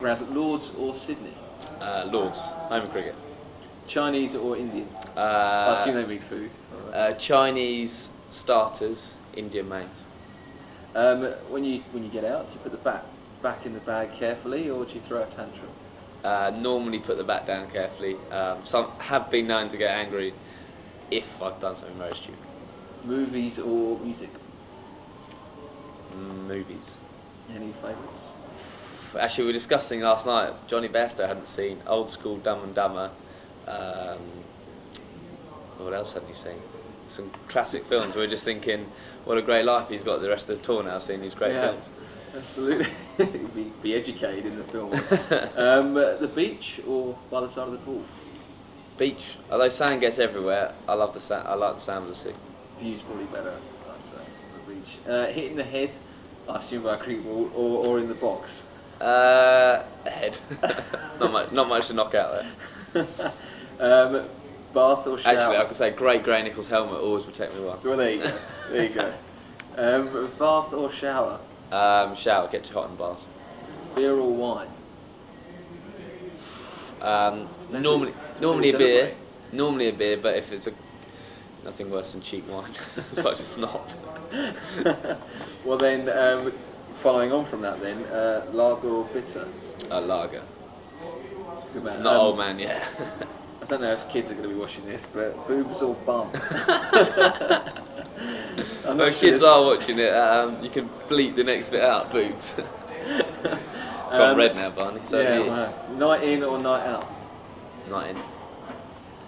Grounds at Lords or Sydney? Lords, home of cricket. Chinese or Indian? I assume they mean food. Chinese starters, Indian mains. When you get out, do you put the bat back in the bag carefully, or do you throw a tantrum? Normally put the bat down carefully. Some have been known to get angry if I've done something very stupid. Movies or music? Movies. Any favourites? Actually, we were discussing last night. Johnny Bairstow hadn't seen old school Dumb and Dumber. What else hadn't he seen? Some classic films. We were just thinking, what a great life he's got the rest of his tour now, seeing these great films. Absolutely. be educated in the film. The beach or by the side of the pool? Beach. Although sand gets everywhere, I love the sand. I like the sand of the sea. View's probably better, I'd say, on the beach. Hitting the head, I assume by a cricket ball, or in the box? Head. not much to knock out there. Bath or shower? Actually, I could say great Gray-Nicolls helmet always protect me well. Well, there you go. There you go. Bath or shower? Shower. Get too hot in the bath. Beer or wine? Normally a beer. Normally a beer, but if it's nothing worse than cheap wine, such a snob. Well then, following on from that then, lager or bitter? Lager. Good man. Not old man, yeah. I don't know if kids are going to be watching this, but boobs or bum? No, kids are watching it. You can bleep the next bit out, boobs. Gone red now, Barney. So yeah, night in or night out? Night in.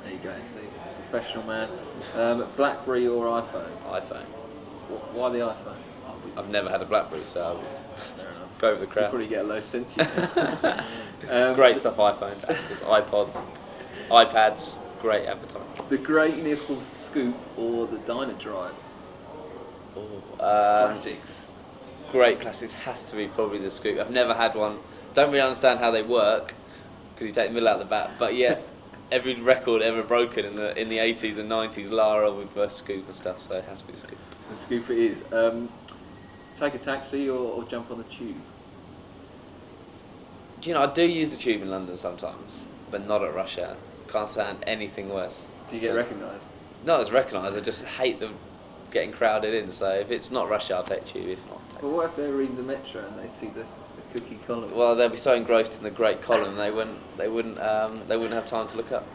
There you go, see, professional man. BlackBerry or iPhone? iPhone. Why the iPhone? I've never had a BlackBerry, so fair enough. Go with the crowd. You probably get a low sentiment. Great stuff, iPhones, Apples, iPods, iPads, great advertising. The Gray-Nicolls scoop or the Diner Drive? Classics. Great classics has to be probably the scoop. I've never had one. Don't really understand how they work because you take the middle out of the bat. But yet, every record ever broken in the 80s and 90s, Lara with the scoop and stuff. So it has to be the scoop. The scoop it is. Take a taxi or jump on the tube? Do you know, I do use the tube in London sometimes, but not at rush hour. Can't stand anything worse. Do you get recognised? Not as recognised, I just hate them getting crowded in. So if it's not rush hour, I'll take tube. If not, taxi. Well, what if they're reading the Metro and they see the cookie column? Well, they'll be so engrossed in the great column they wouldn't have time to look up.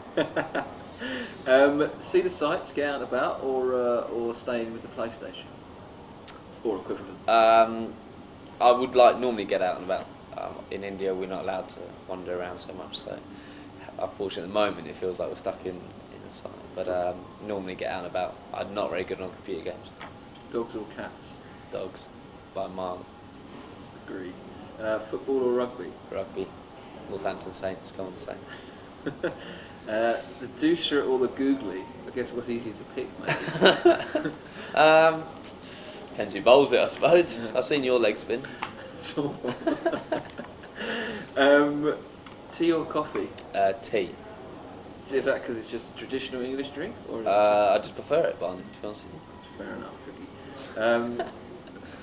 See the sights, get out and about, or staying with the PlayStation or equivalent? I would normally get out and about. In India, we're not allowed to wander around so much, so unfortunately at the moment it feels like we're stuck in the sun. But normally get out and about. I'm not very good on computer games. Dogs or cats? Dogs, by a mile. Agreed. Football or rugby? Rugby. Northampton Saints, come on the Saints. The doucher or the googly? I guess what's easier to pick, maybe? Depends who bowls it, I suppose. I've seen your leg spin. Sure. Tea or coffee? Tea. Is that because it's just a traditional English drink? Or I just prefer it, Barney, to be honest with you. Fair enough, Cookie.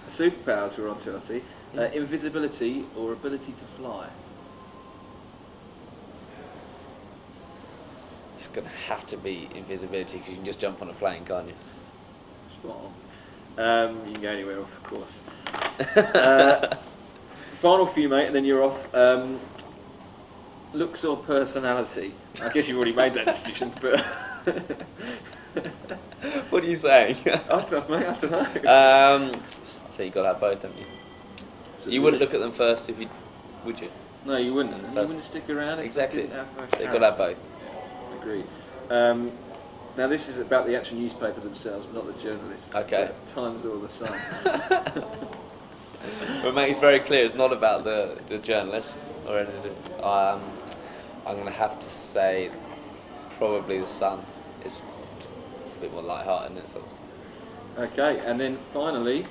Superpowers we're on to, I see. Invisibility or ability to fly? It's going to have to be invisibility because you can just jump on a plane, can't you? Spot on. You can go anywhere, of course. Final few, mate, and then you're off. Looks or personality? I guess you've already made that decision, but... What are you saying? I don't know. So you've got to have both, haven't you? You wouldn't look at them first if you... Would you? No, you wouldn't. You wouldn't stick around if exactly. You didn't have So you've got to have both. Yeah, agreed. Now this is about the actual newspapers themselves, not the journalists. Okay. Times or the Sun. Well, mate, it's very clear. It's not about the journalists or anything. I'm going to have to say probably the Sun. It's a bit more light-hearted, isn't it? Sort of. Okay, and then finally,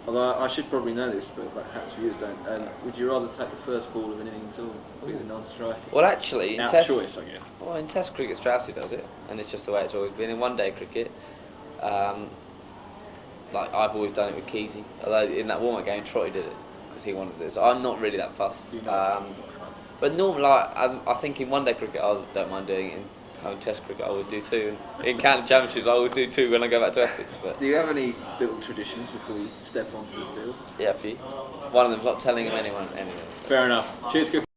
although I should probably know this, but perhaps viewers don't. Would you rather take the first ball of an innings or be the non-striker? Well, actually, in Test choice, I guess. Well, in Test cricket, Straussy does it, and it's just the way it's always been. In one-day cricket, I've always done it with Keesey. Although in that warm-up game, Trotty did it. because he wanted this. I'm not really that fussed. Do you not? But normally, like, I think in one day cricket I don't mind doing it. In kind of Test cricket I always do too. And in county championships I always do too when I go back to Essex. But Do you have any little traditions before you step onto the field? yeah, a few. One of them's not telling him anyone. Fair enough. Cheers, good.